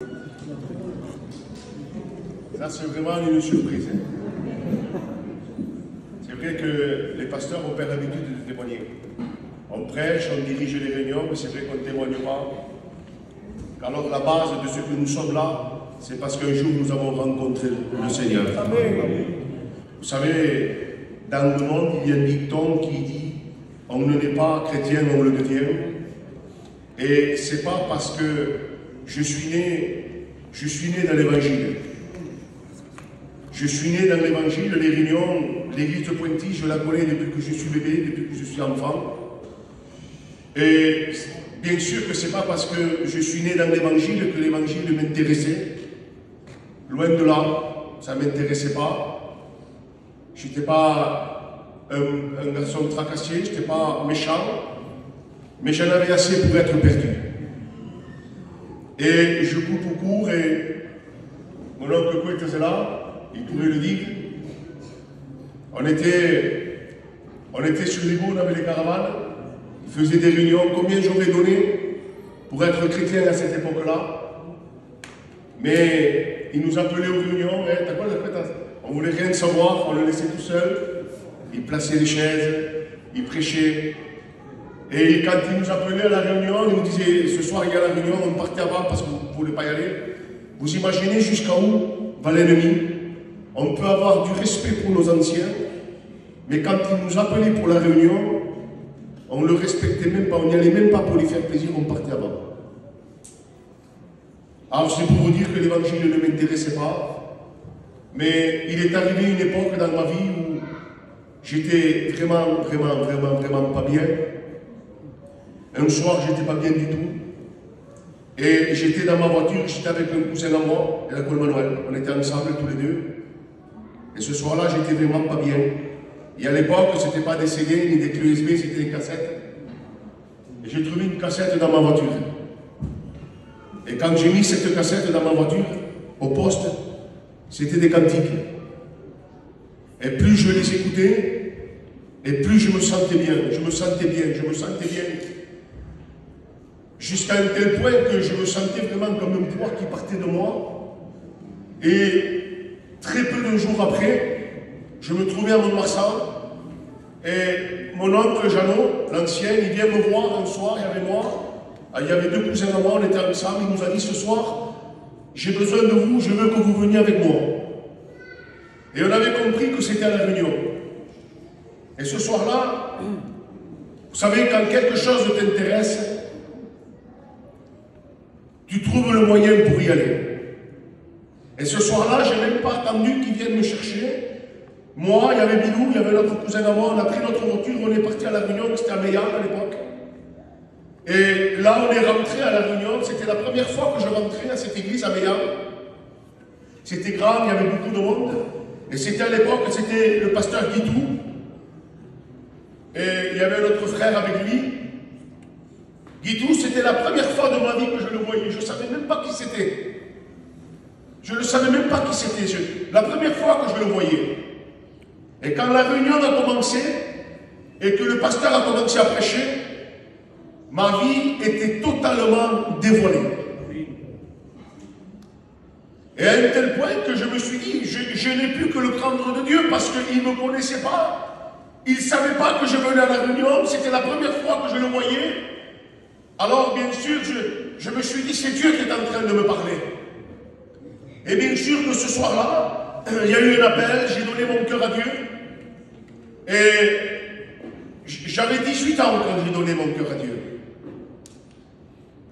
Ça, c'est vraiment une surprise. Hein. C'est vrai que les pasteurs ont pas l'habitude de témoigner. On prêche, on dirige les réunions, mais c'est vrai qu'on ne témoigne pas. Alors la base de ce que nous sommes là, c'est parce qu'un jour nous avons rencontré le Seigneur. Vous savez, dans le monde, il y a un dicton qui dit « On ne n'est pas chrétien, on le devient ». Et c'est pas parce que je suis né dans l'évangile. Je suis né dans l'évangile, les réunions, l'église de Pointy, je la connais depuis que je suis bébé, depuis que je suis enfant. Et bien sûr que c'est pas parce que je suis né dans l'évangile que l'évangile m'intéressait. Loin de là, ça ne m'intéressait pas. Je n'étais pas un garçon tracassier, je n'étais pas méchant, mais j'en avais assez pour être perdu. Et je coupe au court et mon oncle Coué était là. Il pourrait le dire. On était sur les bouts, on avait les caravanes, il faisait des réunions. Combien j'aurais donné pour être chrétien à cette époque-là? Mais il nous appelait aux réunions, hein, t'as quoi la prêtance? On voulait rien savoir, on le laissait tout seul. Il plaçait les chaises, il prêchait. Et quand il nous appelait à la réunion, il nous disait, ce soir il y a la réunion, on partait avant parce que vous ne voulez pas y aller. Vous imaginez jusqu'à où va l'ennemi? On peut avoir du respect pour nos anciens, mais quand ils nous appelaient pour la réunion, on ne le respectait même pas, on n'y allait même pas pour lui faire plaisir, on partait avant. Alors c'est pour vous dire que l'évangile ne m'intéressait pas, mais il est arrivé une époque dans ma vie où j'étais vraiment pas bien. Un soir, j'étais pas bien du tout. Et j'étais dans ma voiture, j'étais avec un cousin à moi, et la Paul Manuel. On était ensemble tous les deux. Et ce soir-là, j'étais vraiment pas bien. Et à l'époque, ce n'était pas des CD ni des clés USB, c'était des cassettes. Et j'ai trouvé une cassette dans ma voiture. Et quand j'ai mis cette cassette dans ma voiture, au poste, c'était des cantiques. Et plus je les écoutais, et plus je me sentais bien, je me sentais bien. Jusqu'à un tel point que je me sentais vraiment comme un poids qui partait de moi. Et très peu de jours après, je me trouvais à Mont-de-Marsan et mon oncle Jeannot, l'ancien, il vient me voir un soir, il y avait moi, il y avait deux cousins à moi, on était ensemble, il nous a dit ce soir, j'ai besoin de vous, je veux que vous veniez avec moi. Et on avait compris que c'était à la réunion. Et ce soir-là, vous savez, quand quelque chose t'intéresse, tu trouves le moyen pour y aller. Et ce soir-là, je n'ai même pas attendu qu'ils viennent me chercher. Moi, il y avait Bilou, il y avait notre cousin à moi, on a pris notre voiture, on est parti à la réunion, c'était à Meillan à l'époque. Et là, on est rentré à la réunion, c'était la première fois que je rentrais à cette église à Meillan. C'était grand, il y avait beaucoup de monde. Et c'était à l'époque, c'était le pasteur Guidou. Et il y avait notre frère avec lui. Guidou, c'était la première fois de ma vie que je le voyais. Je ne savais même pas qui c'était. Je ne savais même pas qui c'était. La première fois que je le voyais. Et quand la réunion a commencé, et que le pasteur a commencé à prêcher, ma vie était totalement dévoilée. Et à un tel point que je me suis dit, je n'ai plus que le prendre de Dieu parce qu'il ne me connaissait pas. Il ne savait pas que je venais à la réunion. C'était la première fois que je le voyais. Alors, bien sûr, je me suis dit, c'est Dieu qui est en train de me parler. Et bien sûr que ce soir-là, il y a eu un appel, j'ai donné mon cœur à Dieu. Et j'avais 18 ans quand j'ai donné mon cœur à Dieu.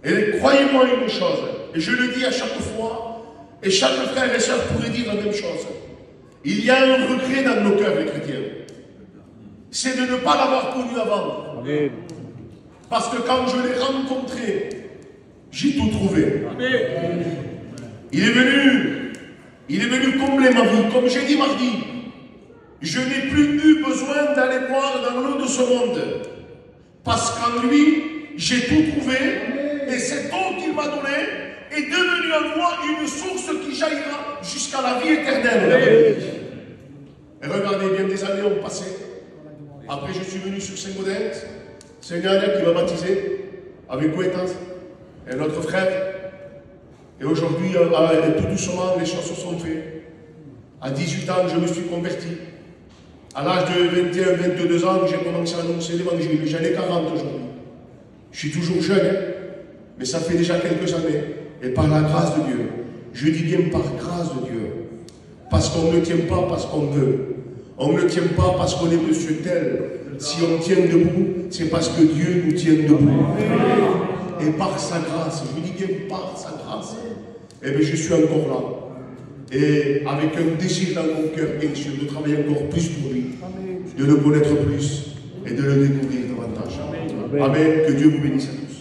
Et croyez-moi une chose, et je le dis à chaque fois, et chaque frère et sœur pourrait dire la même chose. Il y a un regret dans nos cœurs, les chrétiens. C'est de ne pas l'avoir connu avant. Amen. Parce que quand je l'ai rencontré, j'ai tout trouvé. Amen. Il est venu combler ma vie. Comme j'ai dit mardi, je n'ai plus eu besoin d'aller boire dans l'eau de ce monde. Parce qu'en lui, j'ai tout trouvé. Et cette eau qu'il m'a donnée est devenue en moi une source qui jaillira jusqu'à la vie éternelle. Et regardez, bien des années ont passé. Après, je suis venu sur Saint-Gaudens. C'est un qui m'a baptisé avec Couetas et notre frère. Et aujourd'hui, tout doucement, les choses se sont faites. À 18 ans, je me suis converti. À l'âge de 21, 22 ans, j'ai commencé à annoncer l'évangile. J'en ai 40 aujourd'hui. Je suis toujours jeune, hein, mais ça fait déjà quelques années. Et par la grâce de Dieu, je dis bien par grâce de Dieu, parce qu'on ne tient pas parce qu'on veut. On ne tient pas parce qu'on est monsieur tel. Si on tient debout, c'est parce que Dieu nous tient debout. Et par sa grâce, je dis bien par sa grâce, eh bien je suis encore là. Et avec un désir dans mon cœur, bien sûr, de travailler encore plus pour lui, de le connaître plus et de le découvrir davantage. Amen. Que Dieu vous bénisse à tous.